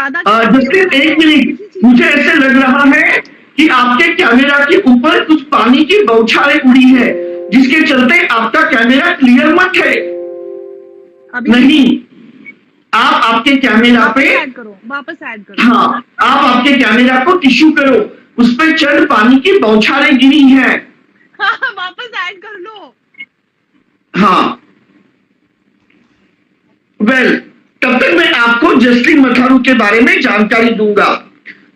ज्यादा जस्टिन एक मिनट, मुझे ऐसे लग रहा है कि आपके कैमरा के ऊपर कुछ पानी की बौछारें उड़ी है, जिसके चलते आपका कैमरा क्लियर मत है। अभी नहीं, आप आपके कैमरा पे वापस ऐड करो। हाँ, आप आपके कैमरा को टिश्यू करो, उस पर चंद पानी की बौछारें गिरी हैं। हाँ, वापस ऐड कर लो। हाँ, वेल, तब तक मैं आपको जस्टिन मथारू के बारे में जानकारी दूंगा।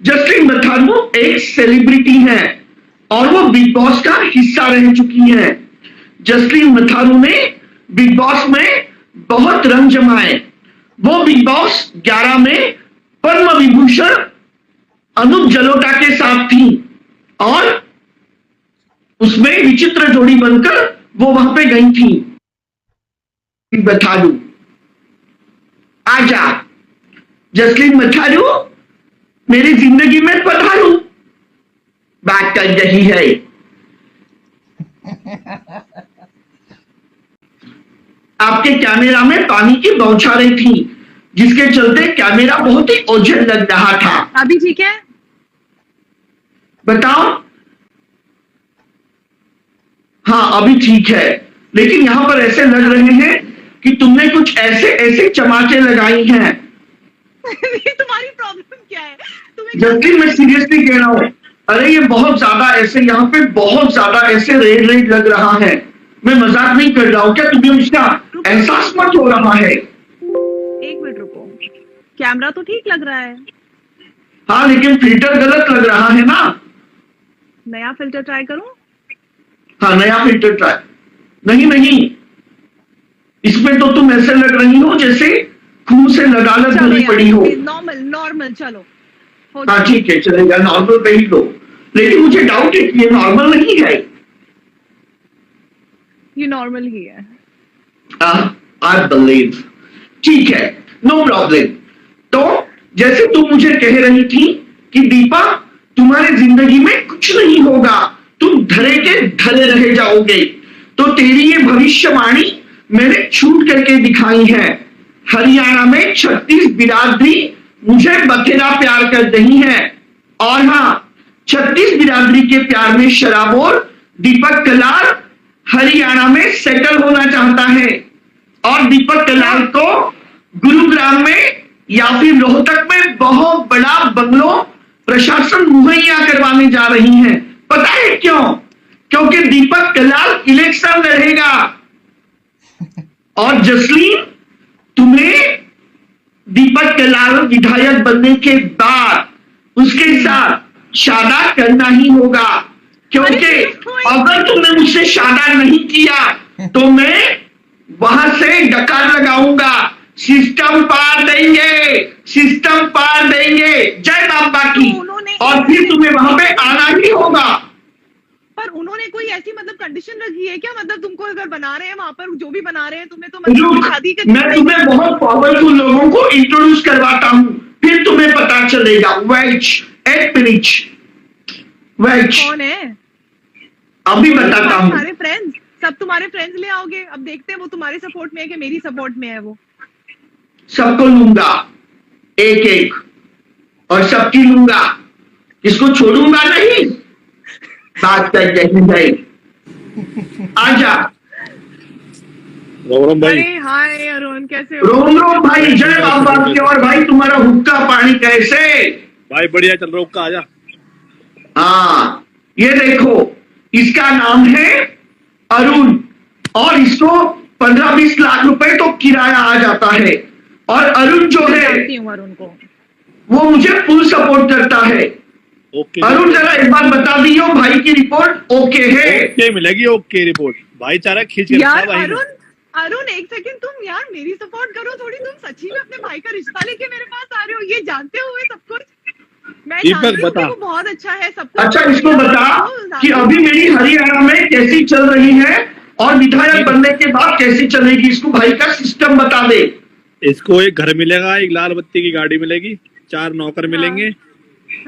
जस्टिन मथारू एक सेलिब्रिटी है और वो बिग बॉस का हिस्सा रह चुकी हैं। जस्टिन मथारू ने बिग बॉस में बहुत रंग जमाए। वो बिग बॉस 11 में पद्म विभूषण अनूप जलोटा के साथ थी और उसमें विचित्र जोड़ी बनकर वो वहां पे गई थी। मथारू आजा, जस्टिन मथारू मेरी जिंदगी में पधारू, बात कर रही है। आपके कैमरा में पानी की बौछारें थी, जिसके चलते कैमरा बहुत ही ओझल लग रहा था। अभी ठीक है? बताओ। हाँ, अभी ठीक है, लेकिन यहां पर ऐसे लग रहे हैं कि तुमने कुछ ऐसे चमाचे लगाई हैं। तुम्हारी प्रॉब्लम क्या है? जस्टिन, मैं सीरियसली कह रहा हूं, अरे ये बहुत ज्यादा ऐसे यहाँ पे बहुत ज्यादा ऐसे रेड लग रहा है। मैं मजाक नहीं कर रहा हूँ, क्या तुम्हें उसका एहसास मत हो रहा है? एक मिनट रुको, कैमरा तो ठीक लग रहा है। हाँ, लेकिन फिल्टर गलत लग रहा है ना। नया फिल्टर ट्राई करूं? हाँ, नया फिल्टर ट्राई। नहीं, इसमें तो तुम ऐसे लग रही हो जैसे खून से लदालत भरी पड़ी हो। नॉर्मल चलो। हाँ ठीक है, चलेगा, नॉर्मल पे ही लो। लेकिन मुझे डाउट है कि ये नॉर्मल नहीं है। ये नॉर्मल ही है। I believe. ठीक है, नो प्रॉब्लम। तो जैसे तुम मुझे कह रही थी कि दीपा तुम्हारी जिंदगी में कुछ नहीं होगा, तुम धरे के धरे रह जाओगे, तो तेरी ये भविष्यवाणी मैंने छूट करके दिखाई है। हरियाणा में 36 बिरादरी मुझे बखेरा प्यार कर रही है और हाँ, 36 बिरादरी के प्यार में शराबोर दीपक कलाल हरियाणा में सेटल होना चाहता है और दीपक कलाल को गुरुग्राम में या फिर रोहतक में बहुत बड़ा बंगलो प्रशासन मुहैया करवाने जा रही है। पता है क्यों? क्योंकि दीपक कलाल इलेक्शन लड़ेगा और जस्लीन तुम्हें दीपक कलाल विधायक बनने के बाद उसके साथ शादी करना ही होगा, क्योंकि अगर तुमने मुझसे शादी नहीं किया तो मैं वहां से डकार लगाऊंगा। सिस्टम पार देंगे जय बाबा की, और फिर तुम्हें वहां पे आना ही होगा। पर उन्होंने कोई ऐसी मतलब कंडीशन रखी है क्या? मतलब तुमको अगर बना रहे हैं वहां पर जो भी बना रहे हैं तुम्हें, तो मतलब शादी के मैं तुम्हें बहुत पावरफुल लोगों को इंट्रोड्यूस करवाता हूं, फिर तुम्हें पता चलेगा। वेट कौन है? अभी बताता हूँ। तुम्हारे फ्रेंड्स, सब तुम्हारे फ्रेंड्स ले आओगे। अब देखते हैं वो तुम्हारे सपोर्ट में है कि मेरी सपोर्ट में है। वो सबको लूंगा एक और सबकी लूंगा, किसको छोड़ूंगा नहीं। बात कर रही है, आजा। रोम भाई। अरे हाय अरुण, कैसे हो? रोम भाई, जय बाबा की। और भाई तुम्हारा हुक्का पानी कैसे? भाई बढ़िया चल रहा, हुक्का आजा। हाँ, ये देखो, इसका नाम है अरुण और इसको 15-20 लाख रुपए तो किराया आ जाता है। और अरुण जो है अरुण को वो मुझे फुल सपोर्ट करता है। अरुण जरा एक बार बता दियो, भाई की रिपोर्ट ओके है? ओके मिलेगी, ओके रिपोर्ट। भाईचारा खींच के यार अरुण एक सेकंड, तुम यार मेरी सपोर्ट करो थोड़ी। तुम सच्ची में अपने भाई का रिश्ता लेके मेरे पास आ रहे हो, ये जानते हुए सब कुछ? मैं जानती हूँ वो बहुत अच्छा है सब कुछ। अच्छा, इसको बता कि अभी मेरी हरियाणा में कैसी चल रही है और विधायक बनने के बाद कैसी चलेगी। इसको भाई का सिस्टम बता दे। इसको एक घर मिलेगा, एक लाल बत्ती की गाड़ी मिलेगी, 4 नौकर मिलेंगे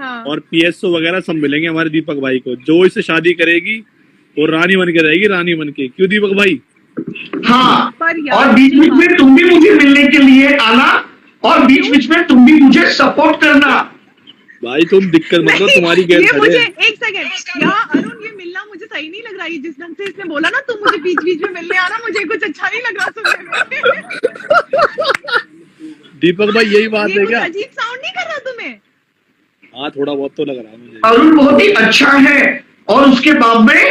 और PSO वगैरह सब मिलेंगे हमारे दीपक भाई को। जो इससे शादी करेगी वो रानी बन के रहेगी, रानी बन के। क्यों दीपक भाई? हाँ, और बीच बीच में तुम भी मुझे मिलने के लिए आना और बीच बीच में तुम भी मुझे सपोर्ट करना। भाई तुम दिक्कत मत लो, तुम्हारी गैर ये मुझे एक सेकंड यहाँ अरुण, ये मिलना मुझे सही नहीं लग रहा है। जिस ढंग से इसने बोला ना तुम मुझे बीच बीच में मिलने आना, मुझे कुछ अच्छा नहीं लग रहा सुनने में। दीपक भाई यही बात है क्या? अजीब साउंड नहीं कर रहा तुम्हें? हाँ थोड़ा बहुत तो लग रहा है मुझे। अरुण बहुत ही अच्छा है और उसके बाद में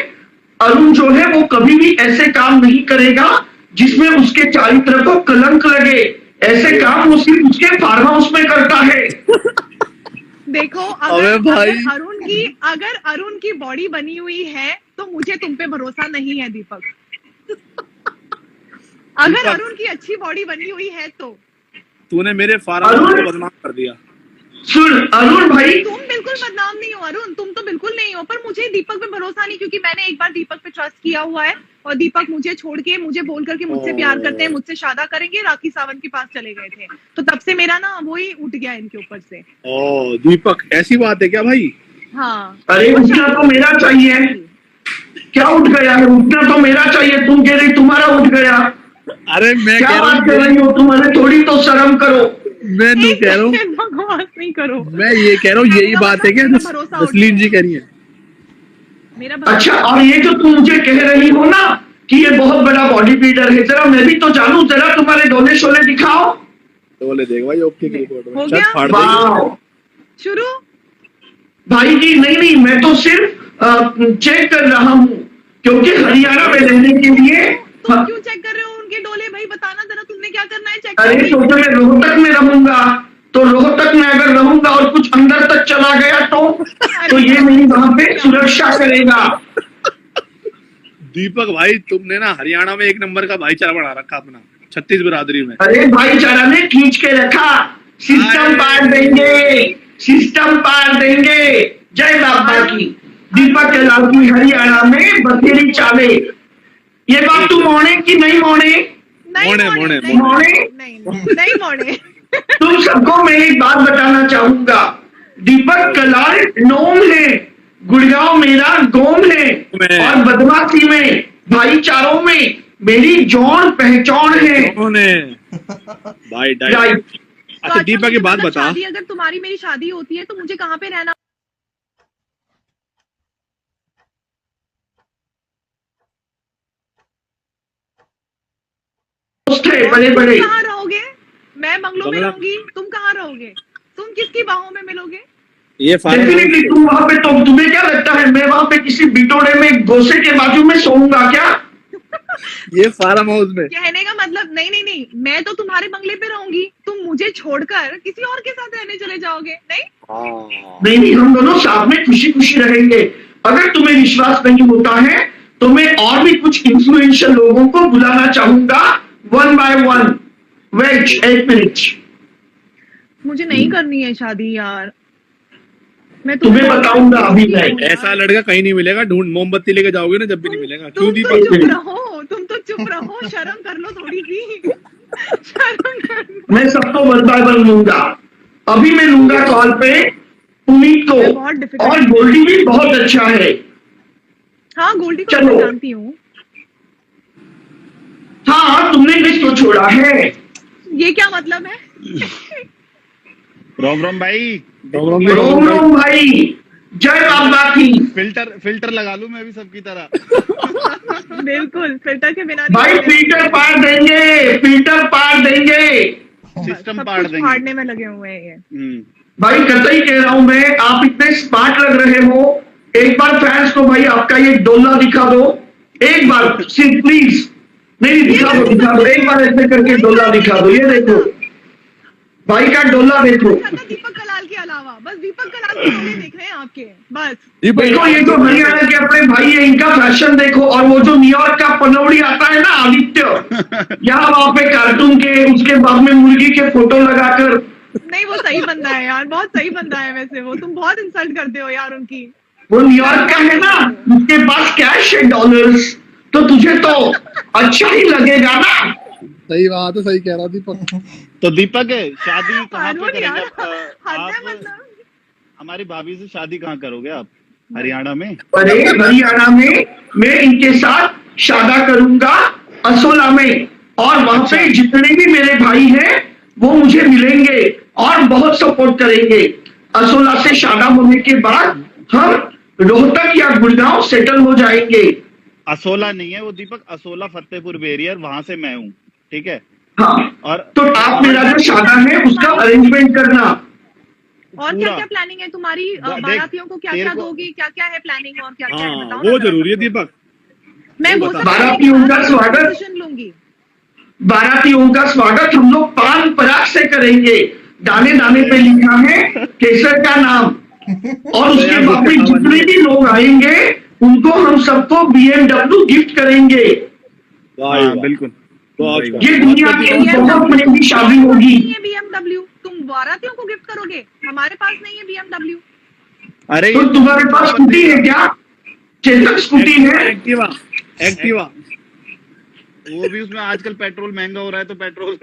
अरुण जो है वो कभी भी ऐसे काम नहीं करेगा जिसमें उसके चारित्र को कलंक लगे। ऐसे काम वो सिर्फ उसके फार्म हाउस में करता है। देखो अगर अरुण की बॉडी बनी हुई है तो मुझे तुम पे भरोसा नहीं है दीपक। अगर अरुण की अच्छी बॉडी बनी हुई है तो तूने मेरे फार्म हाउस को बदनाम कर दिया। सुन अरुण भाई, तुम बिल्कुल बदनाम नहीं हो अरुण, तुम तो बिल्कुल नहीं हो, पर मुझे दीपक पे भरोसा नहीं, क्योंकि मैंने एक बार दीपक पे ट्रस्ट किया हुआ है और दीपक मुझे छोड़ के, मुझे बोल करके मुझसे प्यार करते हैं, मुझसे शादी करेंगे, राखी सावंत के पास चले गए थे, तो तब से मेरा ना वो ही उठ गया इनके ऊपर से। ओ दीपक, ऐसी बात है क्या भाई? हाँ। अरे उठना तो मेरा चाहिए। क्या उठ गया है? उठना तो मेरा चाहिए। तुम कह रही तुम्हारा उठ गया। अरे मैं क्या बात कर रही हो? तुम्हारे थोड़ी तो शर्म करो। मैं नहीं कह रहा हूँ, बकवास नहीं करो। मैं ये कह रहा हूँ यही बात है क्या जसलीन जी कह रही है? अच्छा, और ये जो तुम मुझे कह रही हो ना कि ये बहुत बड़ा बॉडी बिल्डर है, जरा मैं भी तो जानूं, जरा तुम्हारे डोले शोले दिखाओ। डोले देख भाई, ऑप्टिक रिपोर्ट हो गया? वाह शुरू भाई जी। नहीं, मैं तो सिर्फ चेक कर रहा हूँ, क्योंकि हरियाणा में रहने के लिए। तुम क्यों चेक कर रहे हो उनके डोले? भाई बताना जरा, तुमने क्या करना है चेक? अरे तो मैं रोहतक में रहूंगा, तो रोहतक में अगर रहूंगा और कुछ अंदर तक चला गया तो ये मेरी वहां पे सुरक्षा करेगा। दीपक भाई तुमने ना हरियाणा में एक नंबर का भाईचारा बना रखा अपना, 36 बिरादरी में। अरे भाईचारा ने खींच के रखा। सिस्टम पार देंगे, सिस्टम पार देंगे। जय बाबा की। दीपक के लाल की हरियाणा में बथेरी चाले। ये बात तू मोड़े कि नहीं मोड़े? मोड़े। नहीं मोड़े। तुम सबको मैं एक बात बताना चाहूंगा, दीपक कलाल नोम है, गुड़गांव मेरा गोम है, और बदमाशी में, भाईचारों में मेरी जौन पहचान है। भाई अच्छा दीपक की बात बता, अगर तुम्हारी मेरी शादी होती है तो मुझे कहाँ पे रहना? बड़े बड़े। कहाँ रहोगे? मैं बंगलों में रहूंगी, तुम कहाँ रहोगे? तुम किसकी बाहों में मिलोगे? ये डेफिनेटली तुम वहां पे। तो तुम्हें क्या लगता है मैं वहां पे किसी बिटोड़े में गोसे के बाजू में सोऊंगा क्या? ये फार्म हाउस में। कहने का मतलब नहीं, मैं तो तुम्हारे बंगले पे रहूंगी, तुम मुझे छोड़कर किसी और के साथ रहने चले जाओगे? नहीं, हम दोनों साथ में खुशी खुशी रहेंगे। अगर तुम्हें विश्वास नहीं होता है तो मैं और भी कुछ इन्फ्लुएंशियल लोगों को बुलाना चाहूंगा, 1 by 1। Wait, 1 minute. मुझे नहीं करनी है शादी यार, मैं तुम्हें बताऊंगा अभी। ऐसा लड़का कहीं नहीं मिलेगा, ढूंढ मोमबत्ती लेके जाओगे ना जब भी नहीं मिलेगा। क्यों दीपक? तुम तो चुप रहो, शर्म कर लो थोड़ी सी। शर्म कर लो। मैं सबको 1 by 1 लूंगा। अभी मैं लूंगा कॉल पे पुनीत को, और गोल्डी भी बहुत अच्छा है। हाँ, गोल्डी को मैं जानती हूँ। हाँ, तुमने किसको छोड़ा है? ये क्या मतलब है? रोम भाई। रोम भाई, जय बाबा की। फिल्टर लगा लूं मैं भी सबकी तरह। बिल्कुल, फिल्टर के बिना भाई फिल्टर पार देंगे, फिल्टर पार देंगे, सिस्टम पार देंगे। फाड़ने में लगे हुए हैं ये। भाई कतई कह रहा हूं मैं, आप इतने स्मार्ट लग रहे हो। एक बार फैंस को भाई आपका ये डोला दिखा दो, एक बार सिर्फ प्लीज। नहीं, दिखा दो एक बार ऐसे करके डोला दिखा दो। ये देखो भाई का डोला देखो। दीपक कलाल के अलावा बस दीपक कलाल के डोले देख रहे हैं आपके, बस देखो। ये तो हरियाणा के अपने भाई है, इनका फैशन देखो। और वो जो न्यूयॉर्क का पनौड़ी आता है ना आदित्य, यहाँ वहां पे कार्टून के, उसके बाद में मुर्गी के फोटो लगाकर। नहीं, वो सही बंदा है यार, बहुत सही बंदा है वैसे वो। तुम बहुत इंसल्ट करते हो यार उनकी। वो न्यूयॉर्क का है ना, उसके पास कैश है, डॉलर्स, तो तुझे तो अच्छा ही लगेगा ना। सही बात है, सही कह रहा दीपक। तो दीपक शादी कहाँ पे करेंगे आप? हमारी भाभी से शादी कहाँ करोगे आप? हरियाणा में? अरे हरियाणा में मैं इनके साथ शादी करूंगा, असोला में। और वहां पे जितने भी मेरे भाई हैं वो मुझे मिलेंगे और बहुत सपोर्ट करेंगे। असोला से शादा होने के बाद हम रोहतक या गुड़गांव सेटल हो जाएंगे। असोला नहीं है वो दीपक, असोला फतेहपुर बेरियर, वहां से मैं हूँ, ठीक है। हाँ, और तो आप मेरा जो शादा है उसका अरेंजमेंट करना। और क्या क्या प्लानिंग है तुम्हारी? बारातियों को क्या क्या दोगी, क्या क्या है प्लानिंग और क्या क्या है बताओ। वो जरूरी है दीपक। मैं बारातियों का स्वागत लूंगी। बारातियों का स्वागत हम लोग पान पराग से करेंगे। दाने दाने पे लिखा है केसर का नाम, और उसके बाद में जितने भी लोग आएंगे उनको हम सबको BMW गिफ्ट करेंगे। बिल्कुल, ये दुनिया की बहुत महंगी शादी होगी। BMW तुम बारातियों को गिफ्ट करोगे? हमारे पास नहीं है BMW। अरे तो तुम्हारे पास स्कूटी है क्या? चेतक स्कूटी है? एक्टिवा वो भी उसमें आजकल पेट्रोल महंगा हो रहा है, तो पेट्रोल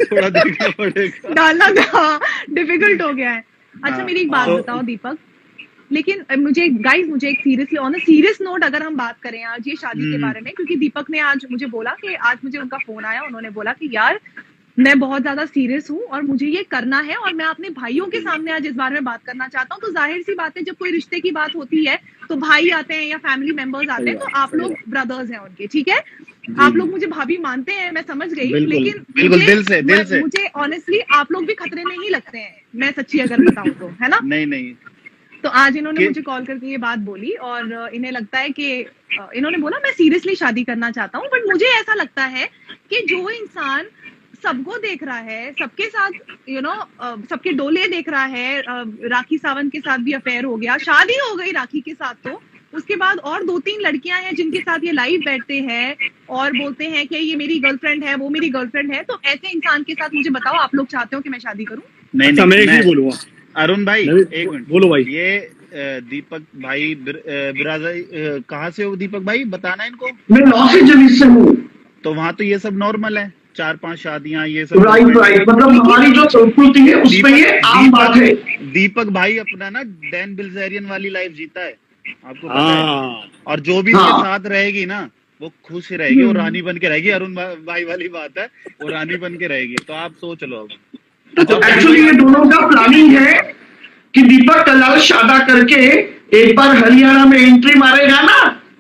थोड़ा देखना पड़ेगा, डालना डिफिकल्ट हो गया है। अच्छा मेरी एक बात बताओ दीपक, लेकिन मुझे एक सीरियसली ऑन सीरियस नोट अगर हम बात करें आज ये शादी के बारे में, क्योंकि दीपक ने आज मुझे बोला कि आज मुझे उनका फोन आया, उन्होंने बोला कि यार मैं बहुत ज्यादा सीरियस हूँ और मुझे ये करना है और मैं अपने भाइयों के सामने आज इस बारे में बात करना चाहता हूँ। तो जाहिर सी बात है जब कोई रिश्ते की बात होती है तो भाई आते हैं या फैमिली मेंबर्स आते हैं, तो आप लोग ब्रदर्स हैं उनके, ठीक है। आप लोग मुझे भाभी मानते हैं, मैं समझ गई, लेकिन बिल्कुल दिल से मुझे ऑनेस्टली आप लोग भी खतरे में ही लगते हैं, मैं सच्ची अगर बताऊं तो, है ना। नहीं तो आज इन्होंने मुझे कॉल करके ये बात बोली और इन्हें लगता है कि इन्होंने बोला मैं सीरियसली शादी करना चाहता हूँ, बट मुझे ऐसा लगता है कि जो इंसान सबको देख रहा है, सबके साथ सबके डोले देख रहा है, राखी सावंत के साथ भी अफेयर हो गया, शादी हो गई राखी के साथ, तो उसके बाद और 2-3 लड़कियां हैं जिनके साथ ये लाइव बैठते हैं और बोलते हैं कि ये मेरी गर्लफ्रेंड है, वो मेरी गर्लफ्रेंड है, तो ऐसे इंसान के साथ मुझे बताओ आप लोग चाहते हो कि मैं शादी करूं? नहीं बोलूंगा। अरुण भाई एक मिनट बोलो भाई। ये दीपक भाई कहाँ से हो दीपक भाई, बताना इनको। मैं लॉस एंजलिस से हूँ। तो वहाँ तो ये सब नॉर्मल है, 4-5 शादियां ये सब। राइट, मतलब हमारी जो संस्कृति है उसमें ये आम बात है। दीपक भाई अपना ना डैन बिल्जेरियन वाली लाइफ जीता है, आपको पता है। और जो भी इसके साथ रहेगी ना वो खुश रहेगी और रानी बन के रहेगी। अरुण भाई वाली बात है, वो रानी बन के रहेगी। तो आप सोच लो अब। तो एक्चुअली ये दोनों का प्लानिंग है कि दीपक कलाल शादा करके एक बार हरियाणा में एंट्री मारेगा ना,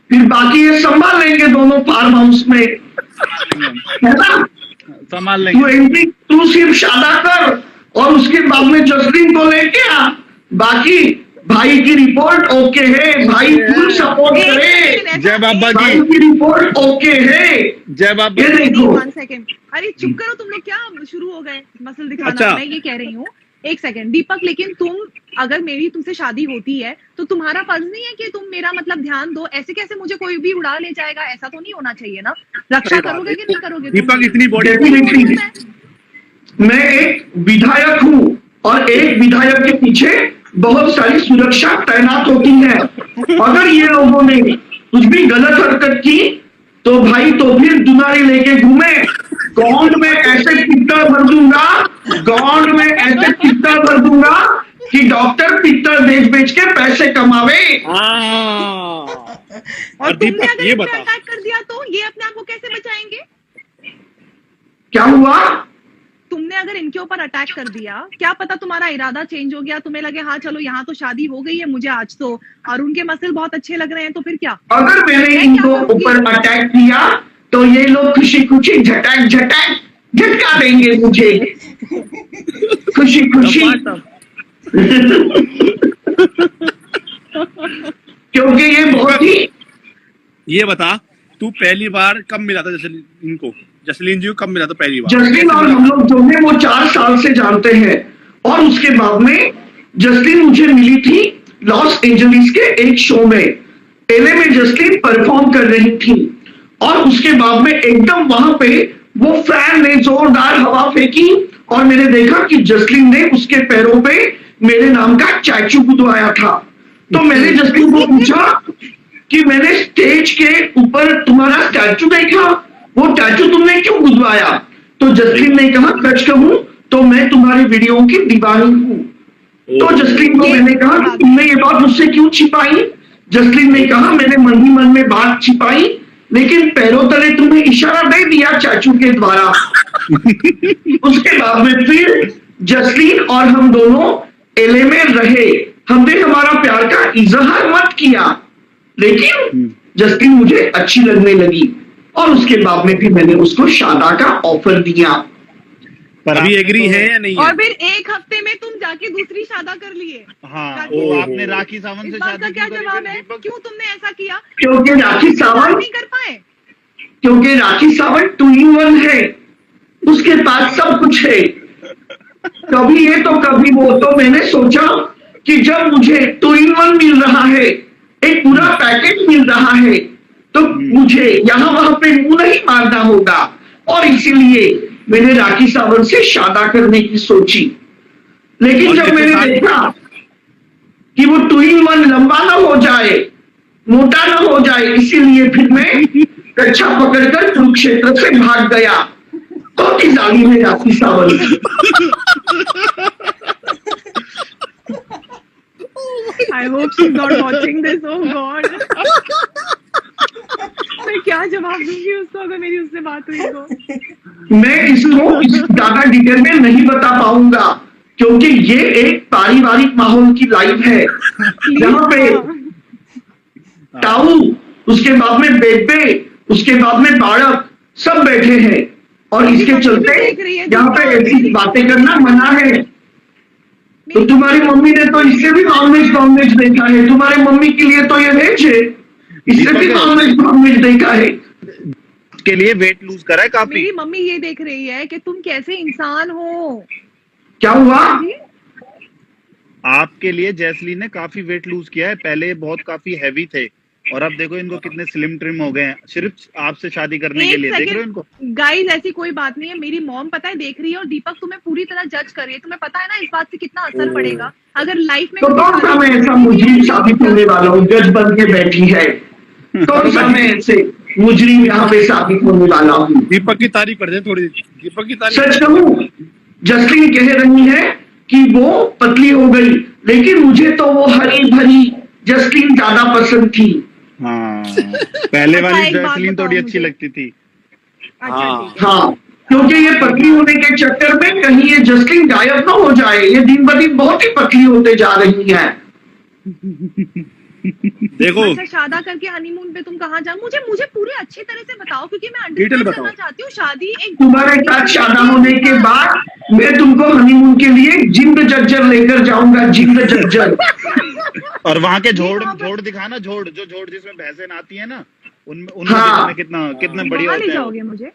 फिर बाकी ये संभाल लेंगे दोनों फार्म हाउस में, है ना। संभाल लेंगे। तू एंट्री तू सिर्फ शादा कर और उसके बाद में जसलीन को लेके आ, बाकी भाई की रिपोर्ट ओके है, भाई फुल सपोर्ट करे। जय बाबा जी, भाई की रिपोर्ट ओके है। जय बाबा। ये देखो 1 सेकंड, अरे चुप करो तुम लोग, क्या शुरू हो गए मसल दिखाना। अच्छा। मैं ये कह रही हूँ 1 सेकंड दीपक, लेकिन तुम अगर मेरी तुमसे शादी होती है तो तुम्हारा फर्ज नहीं है कि तुम मेरा मतलब ध्यान दो। ऐसे कैसे मुझे कोई भी उड़ा ले जाएगा, ऐसा तो नहीं होना चाहिए ना। रक्षा करोगे कि नहीं करोगे? दीपक इतनी बॉडी मैं एक विधायक हूँ और एक विधायक के पीछे बहुत सारी सुरक्षा तैनात होती है। अगर ये लोगों ने कुछ भी गलत हरकत की तो भाई तो फिर दुनारी लेके घूमे, गॉन्ड में ऐसे पिक्चर भर दूंगा, गॉन्ड में ऐसे पिक्चर भर दूंगा कि डॉक्टर पिक्चर बेच बेच के पैसे कमावे। और तुमने अगर ये अटैक कर दिया तो ये अपने आप को कैसे बचाएंगे? क्या हुआ? तुमने अगर इनके ऊपर अटैक कर दिया, क्या पता तुम्हारा इरादा चेंज हो गया, तुम्हें लगे हाँ चलो यहाँ तो शादी हो गई है, मुझे आज तो अरुण के मसल बहुत अच्छे लग रहे हैं, तो फिर क्या? अगर मैंने इनको ऊपर अटैक किया तो ये लोग खुशी खुशी झटक झटका देंगे मुझे, खुशी खुशी। क्योंकि ये बहुत ही। ये बता तू पहली बार कब मिला था जसलीन जी को कब मिला था पहली बार? जसलीन और हम लोग जो है वो 4 साल से जानते हैं और उसके बाद में जसलीन मुझे मिली थी लॉस एंजलिस के एक शो में। LA में जसलीन परफॉर्म कर रही थी और उसके बाद में एकदम वहां पे वो फैन ने जोरदार हवा फेंकी और मैंने देखा कि जसलीन ने उसके पैरों पे मेरे नाम का स्टैचू गुदवाया था। तो मैंने जसलीन को पूछा कि मैंने स्टेज के ऊपर तुम्हारा स्टैचू देखा, वो स्टैचू तुमने क्यों गुदवाया? तो जसलीन ने कहा सच कहूं तो मैं तुम्हारी वीडियो की दीवानी हूँ। तो जसलीन को मैंने कहा कि तुमने ये बात मुझसे क्यों छिपाई? जसलीन ने कहा मैंने मन ही मन में बात छिपाई, लेकिन पैरों तले तुम्हें इशारा दे दिया चाचू के द्वारा। उसके बाद में फिर जसलीन और हम दोनों एलए में रहे। हमने हमारा प्यार का इजहार मत किया, लेकिन जसलीन मुझे अच्छी लगने लगी और उसके बाद में फिर मैंने उसको शादा का ऑफर दिया। पर अभी एग्री है या नहीं है? और फिर एक हफ्ते में तुम जाके दूसरी शादा कर लिए। हाँ, वो आपने राखी सावंत से शादी क्या जवाब है? क्यों तुमने ऐसा किया? क्योंकि राखी सावंत नहीं कर पाए, क्योंकि राखी सावंत 2 in 1 है, उसके पास सब कुछ है। कभी ये तो कभी वो। तो मैंने सोचा कि जब मुझे 2 in 1 मिल रहा है, एक पूरा पैकेज मिल रहा है, तो मुझे यहाँ वहां पे मुंह नहीं मारना होगा, और इसीलिए मैंने राखी सावंत से शादा करने की सोची। लेकिन जब मैंने देखा कि वो 2 in 1 लंबा ना हो जाए, मोटा ना हो जाए, इसीलिए फिर मैं कच्छा पकड़कर कुरुक्षेत्र से भाग गया। तो की जाली में Rakhi Sawant. I hope she's not watching this. Oh God. मैं क्या जवाब दूंगी उसको अगर मेरी उससे बात हुई तो? मैं इसको ज्यादा डिटेल में नहीं बता पाऊंगा, क्योंकि ये एक पारिवारिक माहौल की लाइफ है जहाँ पे ताऊ, उसके बाद में बेबे, उसके बाद में बाड़क सब बैठे हैं, और इसके चलते यहाँ पे ऐसी बातें करना मना है। तो तुम्हारी मम्मी ने तो इससे भी नॉनवेज देखा है, तुम्हारे मम्मी के लिए तो ये वेज है, इससे भी नॉनवेज देखा है। के लिए वेट लूज करा है काफी। मेरी मम्मी ये देख रही है कि तुम कैसे इंसान हो। क्या हुआ? आपके लिए जैसलीन ने काफी वेट लूज किया है, पहले बहुत काफी हैवी थे और अब देखो इनको कितने स्लिम ट्रिम हो गए हैं, सिर्फ आपसे शादी करने के लिए। देख रहे हो इनको? गाइस ऐसी कोई बात नहीं है, मेरी मॉम पता है देख रही है, और दीपक तुम्हें पूरी तरह जज कर रही है। तुम्हें पता है ना इस बात से कितना असर पड़ेगा अगर लाइफ में। तो कौन सा मैं ऐसा मुजरिम साबित होने वाला हूँ? जज बन के बैठी है, कौन सा मैं ऐसे मुजरिम यहाँ पे साबित होने वाला हूँ? दीपक की तारीफ कर दे थोड़ी। दीपक की तारीफ। सच कहूँ, जसलीन कह रही है कि वो पतली हो गई, लेकिन मुझे तो वो हरी भरी जसलीन ज्यादा पसंद थी। हाँ, पहले वाली जसलीन थोड़ी अच्छी लगती थी। हाँ, क्योंकि ये पतली होने के चक्कर में कहीं ये जसलीन गायब ना हो जाए। ये दिन ब दिन बहुत ही पतली होते जा रही है। देखो अच्छा, शादा करके हनीमून पे तुम कहाँ जाओ? मुझे पूरी अच्छी तरह से बताओ, क्योंकि मैं अंडरस्टैंड करना चाहती हूँ। शादी एक तुम्हारे साथ शादा होने के बाद मैं तुमको हनीमून के लिए जिंद जज्जर लेकर जाऊंगा, जिंद जज्जर। और वहाँ के झोड़ दिखाना, झोड़ जिसमें भैंसें आती है ना, उनमें हाँ, कितना बढ़िया होता है। ले जाओगे मुझे?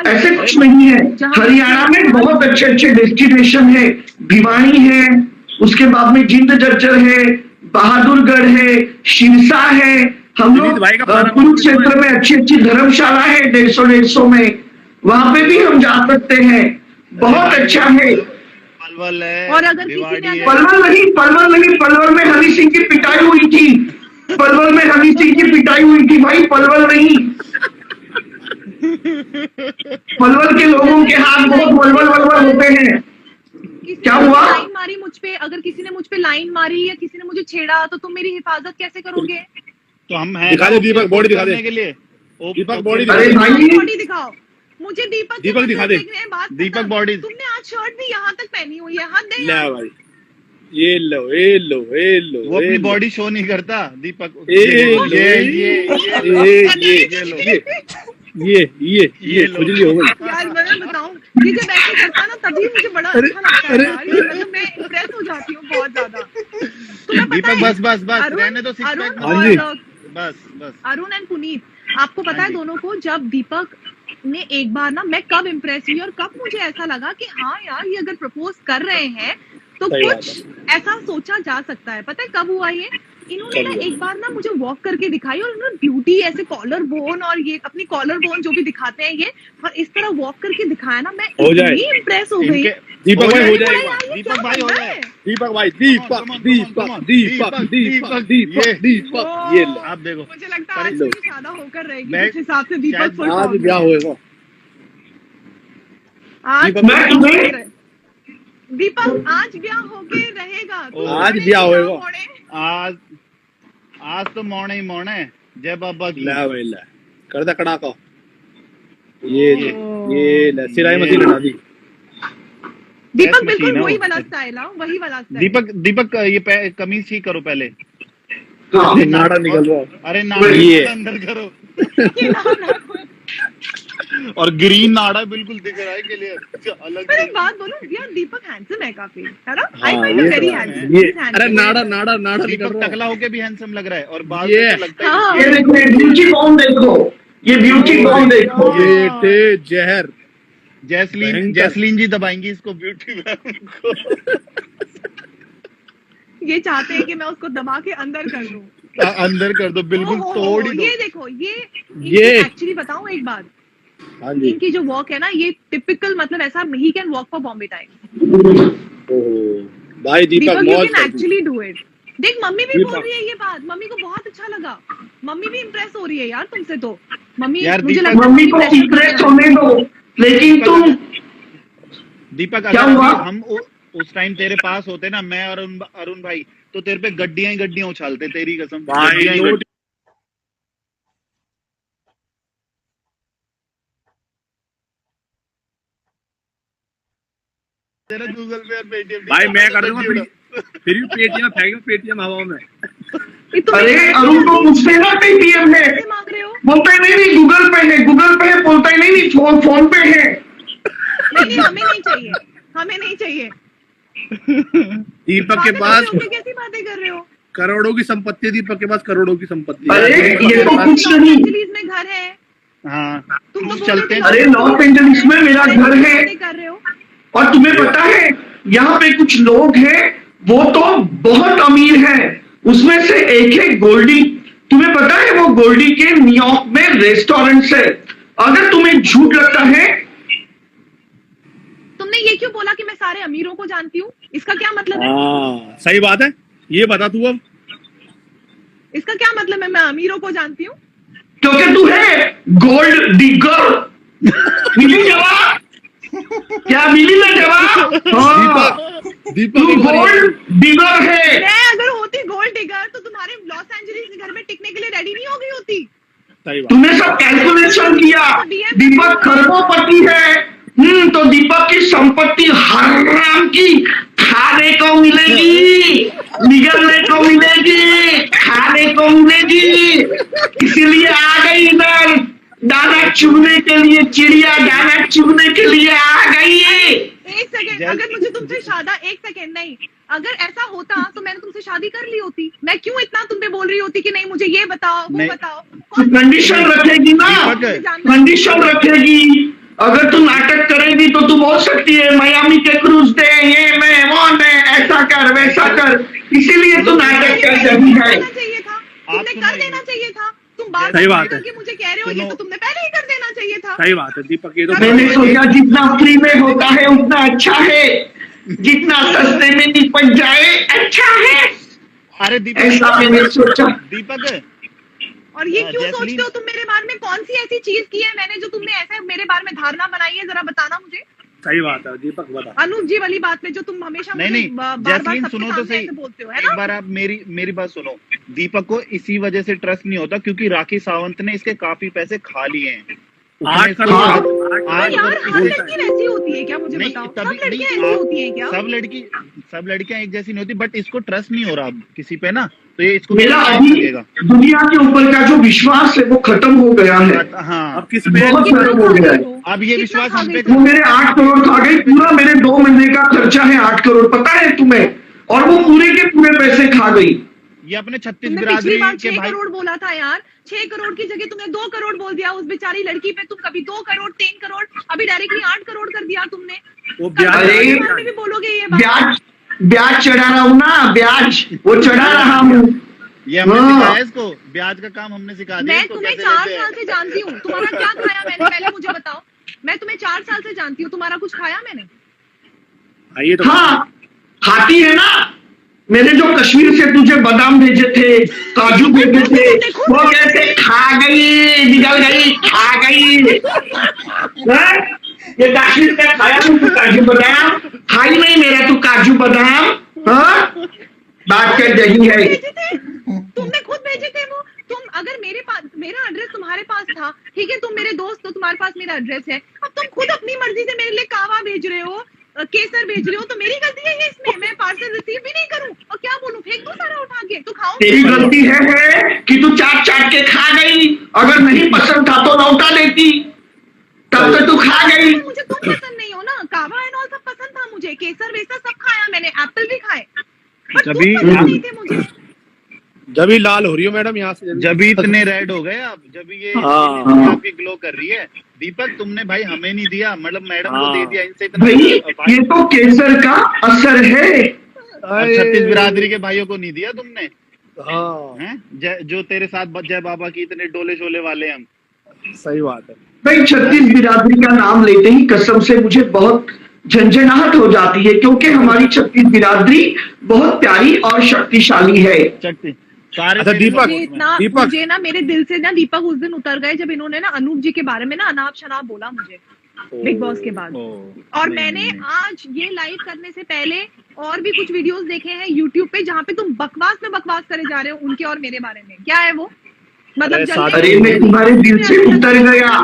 ऐसे कुछ नहीं है, हरियाणा में बहुत अच्छे अच्छे डेस्टिनेशन है। भिवानी है, उसके बाद में जिंद जज्जर है, बहादुरगढ़ है, शिरसा है। हम लोग कुरुक्षेत्र में अच्छी अच्छी धर्मशाला है 150 में, वहां पे भी हम जा सकते हैं। बहुत अच्छा है। पलवल है, और अगर किसी ने पलवल में हनी सिंह की पिटाई हुई थी। पलवल में हनी सिंह की पिटाई हुई थी भाई, पलवल नहीं। पलवल के लोगों के हाथ बहुत वलवल होते हैं। क्या हुआ? लाइन मारी मुझ पे, अगर किसी ने मुझ पे लाइन मारी या किसी ने मुझे छेड़ा, तो तुम मेरी हिफाजत कैसे करोगे? तो हम हैं दिखा दे दीपक, बॉडी दिखा दे के लिए। दीपक बॉडी बॉडी दिखाओ मुझे। दीपक दिखा दे। दीपक बॉडी। तुमने आज शर्ट भी यहाँ तक पहनी हुई है, हद है ले यार। भाई, ये लो। वो अपनी बॉडी शो नहीं करता दीपक। ये खुजली हो गई यार। मैं बताऊं, ये जब ऐसे करता ना तभी मुझे बड़ा अच्छा लगता है यार। ये मतलब मैं इम्प्रेस हो जाती हूँ बहुत ज्यादा। दीपक बस रहने दो। बस अरुण एंड पुनीत, आपको पता है दोनों को, जब दीपक ने एक बार ना, मैं कब इम्प्रेस हुई और कब मुझे ऐसा लगा कि हाँ यार ये अगर प्रपोज कर रहे हैं तो कुछ ऐसा सोचा जा सकता है। पता है कब हुआ ये? इन्होंने ना एक बार ना मुझे वॉक करके दिखाई, और इन्होंने ब्यूटी ऐसे कॉलर बोन और ये अपनी कॉलर बोन जो भी दिखाते हैं ये, और इस तरह वॉक करके दिखाया ना, मैं इतनी इम्प्रेस हो गई। दीपक भाई हो जाएगा। दीपक भाई हो जाए। दीपक भाई, दीपक ये लो। आप देखो, मुझे लगता है आज मेरी शादी होकर रहेगी जिस हिसाब से दीपक आज ब्याह होएगा। दीपक आज ब्याह होके रहेगा। आज ब्याह होएगा। आज तो मोने ही मोने। जय बाबा की। कर दे कड़ाका। ये सिराई मशीन हटा दी। दीपक मशीन बिल्कुल है वही वो। वाला स्टाइल है, वही वाला स्टाइल। दीपक ये कमीज ठीक करो पहले। हाँ, नाड़ा निकल रहा है। अरे नाड़ा ये। अंदर करो। और ग्रीन नाड़ा बिल्कुल दिख रहा है क्लियर अलग पर से। एक बात बोलूं यार, दीपक हैंडसम है काफी, है ना? हाँ, आई फाइंड ये वेरी तो है। हैंडसम। ये अरे नाड़ा निकल दीपक रहा है। टकला होके भी हैंडसम लग रहा है और बाल ये। से तो लगता हाँ। है ये देखो, ये ब्यूटी बॉम देखो, ये ब्यूटी बॉम देखो। बेटे जहर। भयंकर। जैस्लीन जी दबाएंगी इसको ब्यूटी को। ये चाहते हैं कि मैं उसको दबा के अंदर कर दूं। अंदर कर दो बिल्कुल ओहो, तोड़ ही दो। ये देखो, ये। एक्चुअली बताऊं एक बात, हाँ जी। इनकी जो वॉक है ना, ये टिपिकल मतलब ऐसा ही can walk for Bombay time. Oh, भाई दीपक दीपक यू मौज कैन कर दी। Actually do it. देख मम्मी भी दीपक। बोल रही है ये बात, मम्मी को बहुत अच्छा लगा, मम्मी भी इम्प्रेस हो रही है यार तुमसे। तो मम्मी यार मुझे दीपक- लगता है मम्मी को pressure कर इंप्रेस रही है। होने दो, लेकिन तुम दीपक क्या अगर हुआ? अभी हम उस टाइम तेरे पास होते ना, मैं और अरुण भाई, तो तेरे पे गड्डियां ही गड्डियां उछालते, तेरी कसम। भाई गड्डियां ही नोट। तेरा गूगल पे और पेटीएम। भाई मैं कर दूंगा फिर भी पेटियां फेंक पेटियां हवा में। ये तुम अरे इतना अरुण को पूछते ना पेटीएम है, पैसे मांग रहे हो? बोलता है नहीं गूगल पे है, गूगल पे है, बोलता है नहीं फोन पे है। नहीं हमें नहीं चाहिए, हमें नहीं चाहिए। दीपक के बातें पास कर रहे हो, कैसी बातें कर रहे हो? करोड़ों की संपत्ति है, दीपक के पास करोड़ों की संपत्ति है। अरे दीपक ये के तो पास- कुछ नहीं। एंजलिस में घर है। हाँ तुम तो चलते हैं। अरे लॉस एंजलिस में मेरा घर है, बातें कर रहे हो। और तुम्हें पता है यहाँ पे कुछ लोग हैं वो तो बहुत अमीर हैं, उसमें से एक है गोल्डी। तुम्हें पता है वो गोल्डी के न्यूयॉर्क में रेस्टोरेंट है। अगर तुम्हें झूठ लगता है, तुमने ये क्यों बोला कि मैं सारे अमीरों को जानती हूँ? इसका क्या मतलब है? हाँ सही बात है, ये बता तू अब। इसका क्या मतलब है मैं अमीरों को जानती हूँ? क्योंकि तू है गोल्ड डिगर। मिली जवाब? क्या मिली ना जवाब? हाँ, दीपक तू एक बार ये- गोल्ड डिगर है। मैं अगर होती गोल्ड डिगर तो तुम्हारे लॉस एंजलिस के घर में टिकने के लिए रेडी नहीं हो गई होती। सही बात। तूने सब कैलकुलेशन किया, दीपक खरबोपति है। तो दीपक की संपत्ति हराम की खाने को मिलेगी, निगलने को मिलेगी, खाने को मिलेगी। इसीलिए आ गई इधर दाना चुगने के लिए, चिड़िया दाना चुगने के लिए आ गई। एक सेकंड, अगर मुझे तुमसे एक सेकंड नहीं, अगर ऐसा होता तो मैंने तुमसे शादी कर ली होती। मैं क्यों इतना तुम पे बोल रही होती कि नहीं मुझे ये बताओ वो नहीं। बताओ? तू कंडीशन रखेगी ना, कंडीशन रखेगी। अगर तू नाटक करेगी तो तू बोल सकती है मायामी के क्रूज दे, ये मैं वो मैं, ऐसा कर वैसा कर। इसीलिए तू नाटक कर रही है। करना चाहिए था, तुमने कर देना चाहिए था। तुम बार सही बार बात है। करके मुझे कह रहे हो ये तो तुमने पहले ही कर देना चाहिए था। सही बात है दीपक, ये तो मैंने सोचा जितना फ्री में होता है उतना अच्छा है, जितना सस्ते में निपट जाए अच्छा है, अरे ऐसा मैंने सोचा। दीपक और ये क्यों जैस्लीन- सोचते हो तुम मेरे बारे में? कौन सी ऐसी चीज की है मैंने जो तुमने ऐसा मेरे बारे में धारणा बनाई है? जरा बताना मुझे। सही बात है दीपक, बता। अनूप जी वाली बात में जो तुम हमेशा नहीं मुझे नहीं बार-बार जैस्लीन सबके सुनो तो सामने सही, ऐसे बोलते हो, है एक ना? बार आप मेरी बात सुनो। दीपक को इसी वजह से ट्रस्ट नहीं होता क्योंकि राखी सावंत ने इसके काफी पैसे खा लिए हैं। 8 तो करोड़ यार हर बोलता लड़की है। वैसी होती है क्या? मुझे नहीं, बताओ, सब तभी लड़कियां नहीं, ऐसी होती हैं क्या? सब लड़कियां एक जैसी नहीं होती, बट इसको ट्रस्ट नहीं हो रहा अब किसी पे ना, तो ये इसको मेरा कैसे अभी लगेगा? दुनिया के ऊपर का जो विश्वास है वो खत्म हो गया है, हाँ अब किस पे? बहुत खत्म हो गया है। अब ये कितना विश्वास खा हम पे गई वो मेरे 8 करोड़ खा गई, पूरा मेरे 2 महीने का खर्चा है 8 करोड़, पता है तुम्हें? और वो पूरे के पूरे पैसे खा गई। ये अपने 36 तुमने बिरादरी पिछली बार के 6 भाई। करोड़ बोला था यार। 6 करोड़ की जगह तुमने 2 करोड़ बोल दिया उस बेचारी लड़की पे। तुम कभी 2 करोड़ 3 करोड़, अभी डायरेक्टली 8 करोड़ कर दिया तुमने। वो कल ब्याज अरे, के बारे में भी बोलोगे ये बात? ब्याज चढ़ा रहा हूँ ना, ब्याज वो चढ़ा रहा हूँ। ये हमने हाँ। सिखाया इसको, ब्याज का काम हमने सिखा दिया मैं इसको तुम्हें कैसे 4 लेते हैं। साल से जानती हूँ, तुम्हारा क्या खाया मैंने? पहले मुझे बताओ। मैं तुम्हें 4 साल से जानती हूँ, तुम्हारा कुछ खाया मैंने? ये तो हाँ, खाती है ना। मैंने जो कश्मीर से तुझे बादाम भेजे थे, काजू भेजे थे, वो कैसे खा गई, निकल गई, खा गई। हाँ? ये कश्मीर का खाया तू काजू बादाम? खाई नहीं मेरा तू काजू बादाम? हाँ? बात कर रही है। भेजे थे? तुमने खुद भेजे थे वो। तुम अगर मेरे पास, मेरा एड्रेस तुम्हारे तुम्हारे पास था, ठीक है, तुम मेरे दोस्त हो, तुम्हारे पास मेरा एड्रेस है, अब तुम खुद अपनी मर्जी से मेरे लिए कावा भेज रहे हो, केसर भेज रहे हो, तो मेरी गलती है ये इसमें? मैं पार्सल रिसीव भी नहीं करूं और क्या बोलूं, फेंक दूं सारा उठा के? तो खाओ। तेरी गलती है कि तू चाट चाट के खा गई, अगर नहीं पसंद था तो लौटा देती, तब तो तू खा गई। मुझे तुम पसंद नहीं हो ना, कावा एंड ऑल सब पसंद था मुझे, केसर वेसर सब खाया मैंने, एप्पल भी खाए, पर तुम पसंद नहीं थे मुझे। जब ही लाल हो रही हो मैडम यहाँ से, जब ही इतने रेड हो गए आप, जब ये हाँ। आपकी ग्लो कर रही है। दीपक तुमने भाई हमें नहीं दिया, मतलब मैडम को दे दिया, इनसे इतना भाई ये तो केसर का असर है। और 36 बिरादरी के भाइयों को नहीं दिया तुमने। हाँ हैं जो तेरे साथ जय बाबा की इतने डोले शोले वाले हम। सही बात है भाई 36 बिरादरी का नाम लेते ही कसम से मुझे बहुत झंझनाहट हो जाती है, क्योंकि हमारी 36 बिरादरी बहुत प्यारी और शक्तिशाली है। सारे अच्छा दीपक, मुझे ना मेरे दिल से ना दीपक उस दिन उतर गए जब इन्होंने ना अनूप जी के बारे में ना अनाप शनाप बोला मुझे बिग बॉस के बाद। और मैंने आज ये लाइव करने से पहले और भी कुछ वीडियोस देखे हैं यूट्यूब पे जहाँ पे तुम बकवास में बकवास करे जा रहे हो उनके और मेरे बारे में। क्या है वो, मतलब अरे मैं तुम्हारे दिल से उतर गया,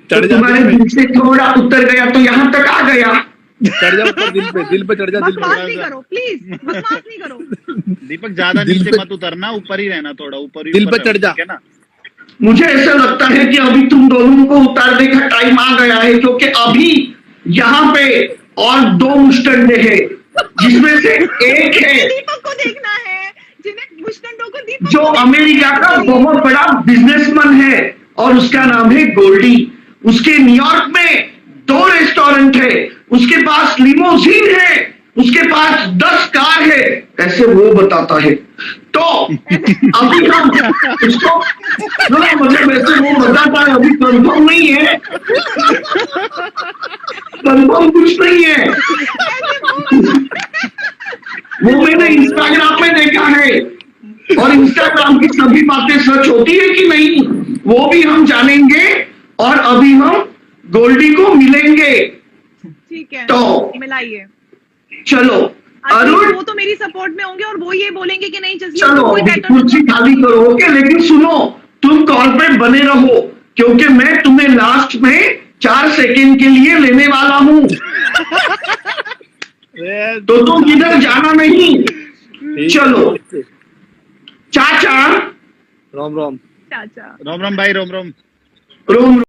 तो तुम्हारे दिल से थोड़ा उतर गया तो यहाँ तक आ गया। चढ़ जा ऊपर, दिल पे चढ़ जा, दिल बकवास पे। नहीं करो प्लीज, बकवास नहीं करो। दीपक ज्यादा नीचे मत उतरना, ऊपर ही रहना, थोड़ा ऊपर ही दिल पे चढ़ जा। ना। मुझे ऐसा लगता है कि अभी तुम दोनों को उतारने का टाइम आ गया है, क्योंकि अभी यहाँ पे और 2 मुस्टंडे हैं, जिसमें से एक है दीपक को देखना है, जिन्हें मुस्टंडों को दीपक जो अमेरिका का बहुत बड़ा बिजनेसमैन है और उसका नाम है गोल्डी। उसके न्यूयॉर्क में 2 रेस्टोरेंट है, उसके पास लिमोजीन है, उसके पास 10 कार है, ऐसे वो बताता है। तो अभी हम उसको मतलब वैसे वो बताता है, अभी कंफर्म नहीं है, कंफर्म कुछ नहीं है, वो मैंने इंस्टाग्राम में देखा है, और इंस्टाग्राम की सभी बातें सच होती है कि नहीं वो भी हम जानेंगे, और अभी हम गोल्डी को मिलेंगे। ठीक है, तो मिलाइए। चलो अरुण, वो तो मेरी सपोर्ट में होंगे और वो ये बोलेंगे कि नहीं जसलीन चलो अभी कुर्सी खाली करो, ओके? लेकिन सुनो, तुम कॉल पे बने रहो, क्योंकि मैं तुम्हें लास्ट में 4 सेकंड के लिए लेने वाला हूँ। तो तुम इधर जाना नहीं। चलो चाचा, राम राम चाचा, राम राम भाई, राम राम। रोम